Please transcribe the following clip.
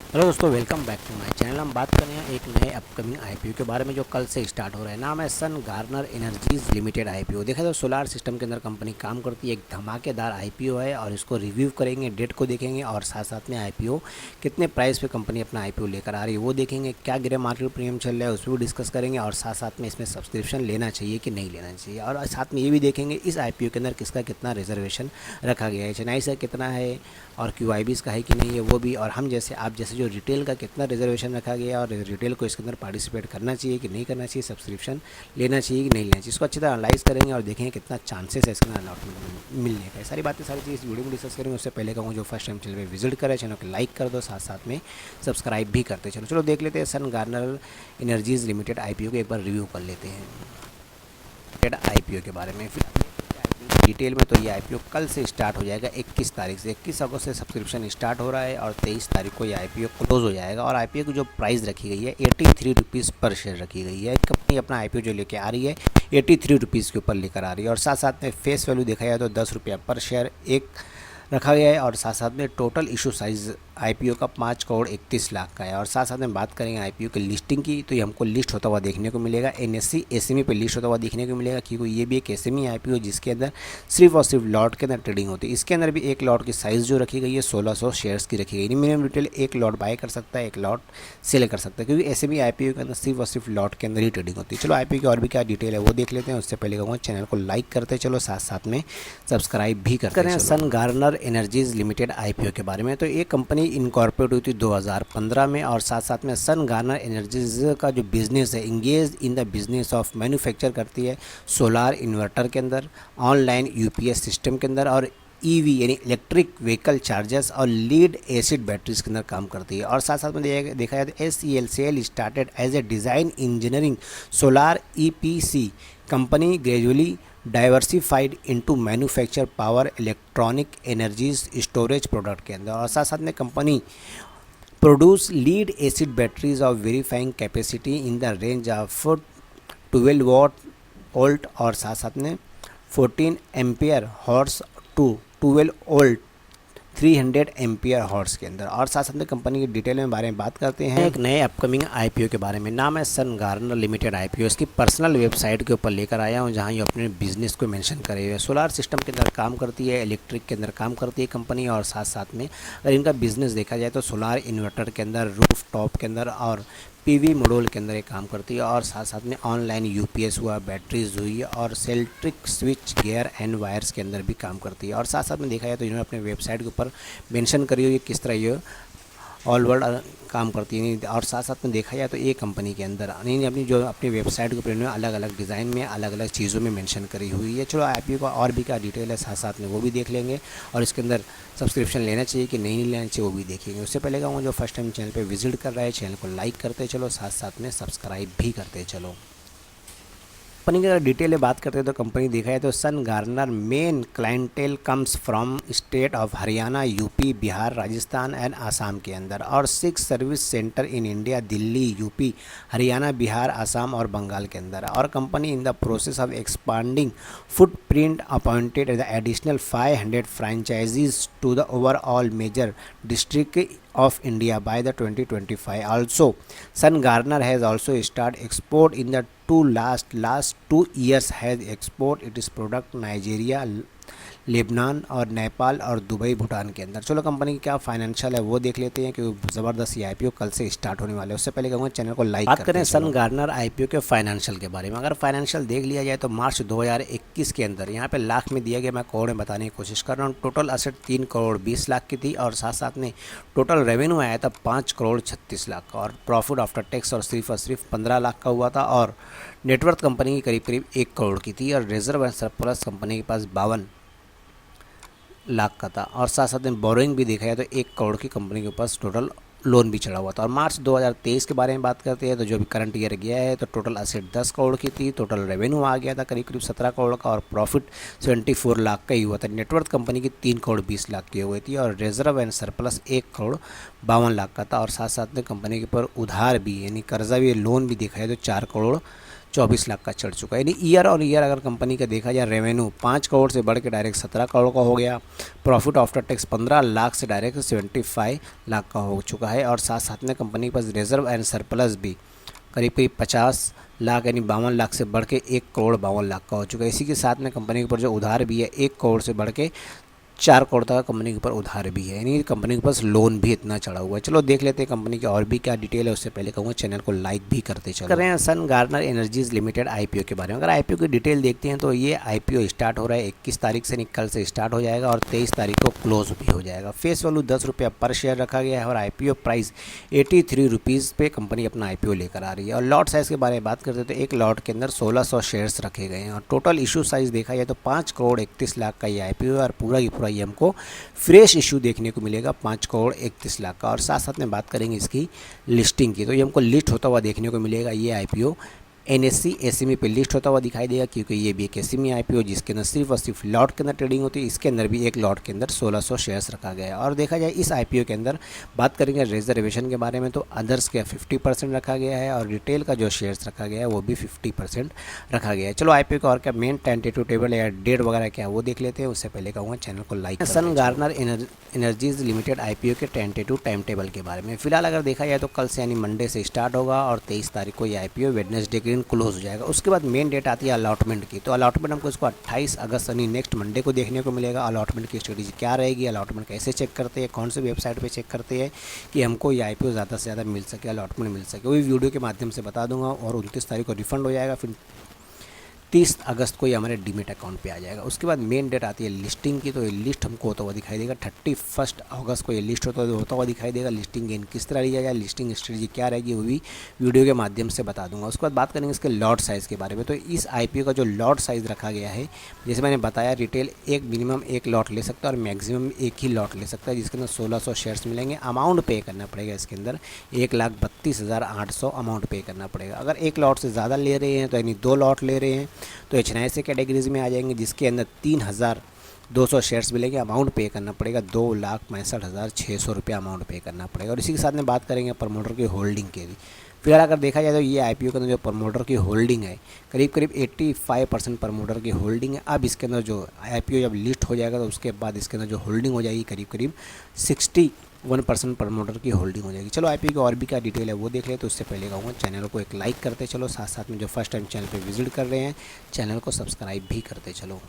Hello दोस्तों, welcome back to my channel. हम बात कर रहे हैं एक नए अपकमिंग आईपीओ के बारे में जो कल से स्टार्ट हो रहा है। नाम है सन गार्नर एनर्जीज लिमिटेड आईपीओ। देखा तो सोलार सिस्टम के अंदर कंपनी काम करती है। एक धमाकेदार आईपीओ है और इसको रिव्यू करेंगे, डेट को देखेंगे और साथ साथ में आईपीओ कितने प्राइस पे कंपनी अपना आईपीओ लेकर आ रही है वो देखेंगे। क्या ग्रे मार्केट प्रीमियम चल रहा है उस पर भी डिस्कस करेंगे और साथ साथ में इसमें सब्सक्रिप्शन लेना चाहिए कि नहीं लेना चाहिए। और साथ में ये भी देखेंगे इस आईपीओ के अंदर किसका कितना रिजर्वेशन रखा गया है, चेन्नई से कितना है और क्यूआईबीज का है कि नहीं है वो भी, और हम जैसे आप जैसे जो रिटेल का कितना रिजर्वेशन रखा गया है और रिटेल को इसके अंदर पार्टिसिपेट करना चाहिए कि नहीं करना चाहिए, सब्सक्रिप्शन लेना चाहिए कि नहीं लेना चाहिए, इसको अच्छी तरह एनालाइज करेंगे और देखेंगे कितना चांसेस है इसके अंदर अलॉटमेंट मिलने का। सारी बातें सारी चीज़ इस वीडियो में डिस्कस करेंगे। उससे पहले कहूँगा जो फर्स्ट टाइम चैनल पर विजिट करें चैनल को लाइक कर दो, साथ साथ में सब्सक्राइब भी करते चलो। चलो देख लेते हैं सन गार्नर एनर्जीज लिमिटेड आईपीओ को एक बार रिव्यू कर लेते हैं आईपीओ के बारे में फिर डिटेल में। तो ये आईपीओ कल से स्टार्ट हो जाएगा 21 तारीख से। 21 अगस्त से सब्सक्रिप्शन स्टार्ट हो रहा है और 23 तारीख को ये आईपीओ क्लोज हो जाएगा। और आईपीओ की जो प्राइस रखी गई है 83 रुपीज़ पर शेयर रखी गई है। कंपनी अपना आईपीओ जो लेके आ रही है 83 रुपीज़ के ऊपर लेकर आ रही है और साथ साथ में फेस वैल्यू देखा जाए तो 10 रुपया पर शेयर एक रखा गया है। और साथ साथ में टोटल इशू साइज़ आईपीओ का 5 करोड़ 31 लाख का है। और साथ साथ में बात करेंगे आईपीओ की लिस्टिंग की तो ये हमको लिस्ट होता हुआ देखने को मिलेगा, एनएससी एसएमई पे लिस्ट होता हुआ देखने को मिलेगा, क्योंकि ये भी एक एसएमई आईपीओ जिसके अंदर सिर्फ और सिर्फ लॉट के अंदर ट्रेडिंग होती है। इसके अंदर भी एक लॉट की साइज़ जो रखी गई है 1600 शेयर्स की रखी गई है। मिनिमम रिटेल एक लॉट बाय कर सकता है, एक लॉट सेल कर सकता है, क्योंकि एसएमई आईपीओ के अंदर सिर्फ और सिर्फ लॉट के अंदर ही ट्रेडिंग होती है। चलो आईपीओ की और भी क्या डिटेल है वो देख लेते हैं। उससे पहले कहूँगा चैनल को लाइक करते चलो, साथ साथ में सब्सक्राइब भी करते हैं। सन गार्नर एनर्जीज लिमिटेड आईपीओ के बारे में तो ये कंपनी इनकॉर्पोरेट हुई थी 2015 में। और साथ साथ में सन गार्नर एनर्जीज का जो बिज़नेस है engage in the business of manufacture करती है सोलार इन्वर्टर के अंदर, ऑनलाइन यूपीएस सिस्टम के अंदर और ईवी यानी इलेक्ट्रिक व्हीकल चार्जर्स और लीड एसिड बैटरीज के अंदर काम करती है। और साथ साथ में देखा जाए तो SEL started as a design engineering solar EPC company gradually diversified into manufacture power electronic energies storage product के अंदर। और साथ साथ में company produce lead acid batteries of verifying capacity in the range of 12 volt और साथ साथ में 14 ampere hours to 12 volt 300 ampere hours के अंदर। और साथ साथ में कंपनी की डिटेल में बारे में बात करते हैं एक नए अपकमिंग आईपीओ के बारे में। नाम है सन गार्नर लिमिटेड आईपीओ। इसकी पर्सनल वेबसाइट के ऊपर लेकर आया हूँ जहाँ ये अपने बिजनेस को मेंशन करे हुए। सोलार सिस्टम के अंदर काम करती है, इलेक्ट्रिक के अंदर काम करती है कंपनी। और साथ साथ में अगर इनका बिजनेस देखा जाए तो सोलार इन्वर्टर के अंदर, रूफ टॉप के अंदर और पीवी मॉड्यूल के अंदर ये काम करती है। और साथ साथ में ऑनलाइन यूपीएस हुआ, बैटरीज हुई और electric switch gear and wires के अंदर भी काम करती है। और साथ साथ में देखा जाए तो इन्होंने अपने वेबसाइट के ऊपर मेंशन करी हुई है किस तरह ये ऑल वर्ल्ड काम करती है। और साथ साथ में देखा जाए तो ये कंपनी के अंदर अपनी जो अपनी वेबसाइट के ऊपर इन्होंने अलग अलग डिज़ाइन में अलग अलग चीज़ों में मेंशन करी हुई है। चलो आईपीओ का और भी क्या डिटेल है साथ साथ में वो भी देख लेंगे और इसके अंदर सब्सक्रिप्शन लेना चाहिए कि नहीं लेना चाहिए वो भी देखेंगे। उससे पहले कहूँगा जो फर्स्ट टाइम चैनल पर विजिट कर रहा है चैनल को लाइक करते चलो, साथ साथ में सब्सक्राइब भी करते चलो। कंपनी की अगर डिटेल में बात करते हैं तो कंपनी देखा है तो Sungarner main clientele comes from state of Haryana, UP, Bihar, Rajasthan and Assam के अंदर और 6 service centre in India, Delhi, UP, Haryana, Bihar, Assam और बंगाल के अंदर। और company in the process of expanding footprint appointed the additional 500 franchisees to the overall major district of India by the 2025. Also, Sun Garner has also started export in the last 2 years has export its product Nigeria, Lebanon और नेपाल और Dubai, Bhutan के अंदर। चलो company की क्या financial है वो देख लेते हैं क्योंकि ज़बरदस्त ये आईपीओ कल से स्टार्ट होने वाले हैं। उससे पहले कहूँगा चैनल को लाइक बात करें सन गार्नर आईपीओ के फाइनेंशियल के बारे में। अगर फाइनेंशियल देख लिया जाए तो मार्च 2021 के अंदर यहाँ पे लाख में दिया गया, मैं करोड़ में बताने की कोशिश कर रहा हूँ। टोटल असेट 3 करोड़ 20 लाख की थी और साथ साथ में टोटल रेवेन्यू आया था 5 करोड़ 36 लाख का और प्रॉफिट आफ्टर टैक्स और सिर्फ 15 लाख का हुआ था। और नेटवर्थ कंपनी की करीब करीब 1 करोड़ की थी और रिजर्व एंड सरप्लस कंपनी के पास 52 लाख का था। और साथ साथ में बोरोइंग भी देखा जाए तो 1 करोड़ की कंपनी के पास टोटल लोन भी चढ़ा हुआ था। और मार्च 2023 के बारे में बात करते हैं तो जो भी करंट ईयर गया है तो टोटल असेट 10 करोड़ की थी, टोटल रेवेन्यू आ गया था करीब करीब 17 करोड़ का और प्रॉफिट 74 लाख का ही हुआ था। नेटवर्थ कंपनी की 3 करोड़ 20 लाख की हुई थी और reserve and surplus 1 crore 52 lakh का था। और साथ साथ में कंपनी के ऊपर उधार भी यानी कर्जा भी, लोन भी देखा है तो 4 करोड़ 24 लाख का चढ़ चुका है। यानी ईयर और ईयर अगर कंपनी का देखा जाए रेवेन्यू 5 करोड़ से बढ़ के डायरेक्ट 17 करोड़ का हो गया। प्रॉफिट आफ्टर टैक्स 15 लाख से डायरेक्ट 75 लाख का हो चुका है। और साथ साथ में कंपनी के पास रिजर्व एंड सरप्लस भी करीब करीब 50 लाख यानी 52 लाख से बढ़ के 1 करोड़ 52 लाख का हो चुका है। इसी के साथ में कंपनी के ऊपर जो उधार भी है 1 करोड़ से बढ़ के 4 करोड़ तक कंपनी के ऊपर उधार भी है, यानी कंपनी के पास लोन भी इतना चढ़ा हुआ है। चलो देख लेते हैं कंपनी की और भी क्या डिटेल है। उससे पहले कहूँगा चैनल को लाइक भी करते चलो। कर रहे हैं सन गार्नर एनर्जीज लिमिटेड आईपीओ के बारे में। अगर आईपीओ की डिटेल देखते हैं तो ये आईपीओ स्टार्ट हो रहा है 21 तारीख से, कल से स्टार्ट हो जाएगा और 23 तारीख को क्लोज भी हो जाएगा। फेस वैल्यू 10 रुपया पर शेयर रखा गया है और आईपीओ प्राइस 83 रुपीज़ पे कंपनी अपना आईपीओ लेकर आ रही है। और लॉट साइज़ के बारे में बात करते हैं तो एक लॉट के अंदर 1600 शेयर्स रखे गए हैं और टोटल इशू साइज़ देखा जाए तो 5 करोड़ 31 लाख का ये आईपीओ है और पूरा की पूरा ये हमको फ्रेश इशू देखने को मिलेगा 5 करोड़ 31 लाख का। और साथ साथ में बात करेंगे इसकी लिस्टिंग की, तो ये हमको लिस्ट होता हुआ देखने को मिलेगा। ये आईपीओ एनएससी एसएमई पे लिस्ट होता हुआ दिखाई देगा, क्योंकि ये भी एक एसएमई आईपीओ जिसके अंदर सिर्फ और सिर्फ लॉट के अंदर ट्रेडिंग होती है। इसके अंदर भी एक लॉट के अंदर 1600 शेयर्स रखा गया है। और देखा जाए इस आईपीओ के अंदर बात करेंगे रिजर्वेशन के बारे में तो अदर्स का 50% रखा गया है और रिटेल का जो शेयर्स रखा गया है वो भी 50% रखा गया है। चलो आईपीओ का और क्या मेन टेंटेटिव टेबल या डेट वगैरह क्या है वो देख लेते हैं। उससे पहले कहूँगा चैनल को लाइक। सन गार्नर एनर्जीज लिमिटेड आईपीओ के टेंटेटिव टाइम टेबल के बारे में फिलहाल अगर देखा जाए तो कल से यानी मंडे से स्टार्ट होगा और 23 तारीख को ये आईपीओ वेडनेसडे के दिन क्लोज हो जाएगा। उसके बाद मेन डेट आती है अलॉटमेंट की, तो अलॉटमेंट हमको इसको 28 अगस्त यानी नेक्स्ट मंडे को देखने को मिलेगा। अलॉटमेंट की स्ट्रेटेजी क्या रहेगी, अलॉटमेंट कैसे चेक करते हैं, कौन से वेबसाइट पे चेक करते हैं कि हमको ये आईपीओ ज़्यादा से ज़्यादा मिल सके, अलॉटमेंट मिल सके, वो भी वीडियो के माध्यम से बता दूंगा। और 29 तारीख को रिफंड हो जाएगा, फिर 30 अगस्त को ये हमारे डीमेट अकाउंट पे आ जाएगा। उसके बाद मेन डेट आती है लिस्टिंग की, तो ये लिस्ट हमको होता हुआ दिखाई देगा 31 अगस्त को ये लिस्ट होता हुआ दिखाई देगा। लिस्टिंग गेन किस तरह लिया जाए, लिस्टिंग स्ट्रेटजी क्या रहेगी वो भी वीडियो के माध्यम से बता दूंगा। उसके बाद बात करेंगे इसके लॉट साइज़ के बारे में। तो इस आईपीओ का जो लॉट साइज़ रखा गया है, जैसे मैंने बताया रिटेल एक मिनिमम एक लॉट ले सकता है और मैक्सिमम एक ही लॉट ले सकता है, जिसके अंदर 1600 शेयर्स मिलेंगे। अमाउंट पे करना पड़ेगा इसके अंदर 1,32,800 अमाउंट पे करना पड़ेगा। अगर एक लॉट से ज़्यादा ले रहे हैं तो यानी 2 लॉट ले रहे हैं तो एच कैटेगरीज में आ जाएंगे, जिसके अंदर 3,200 शेयर्स मिलेंगे। अमाउंट पे करना पड़ेगा 2,65,600 रुपये अमाउंट पे करना पड़ेगा। और इसी के साथ में बात करेंगे प्रमोटर की होल्डिंग के भी। फिलहाल अगर देखा जाए तो ये आईपीओ के अंदर जो प्रमोटर की होल्डिंग है करीब करीब 85% प्रमोटर की होल्डिंग है। अब इसके अंदर जो आईपीओ जब लिस्ट हो जाएगा तो उसके बाद इसके अंदर जो होल्डिंग हो जाएगी करीब करीब 61% प्रमोटर की होल्डिंग हो जाएगी। चलो आईपीओ की और भी क्या डिटेल है वो देख ले। तो उससे पहले कहूँगा चैनल को एक लाइक करते चलो, साथ साथ में जो फर्स्ट टाइम चैनल पे विजिट कर रहे हैं चैनल को सब्सक्राइब भी करते चलो।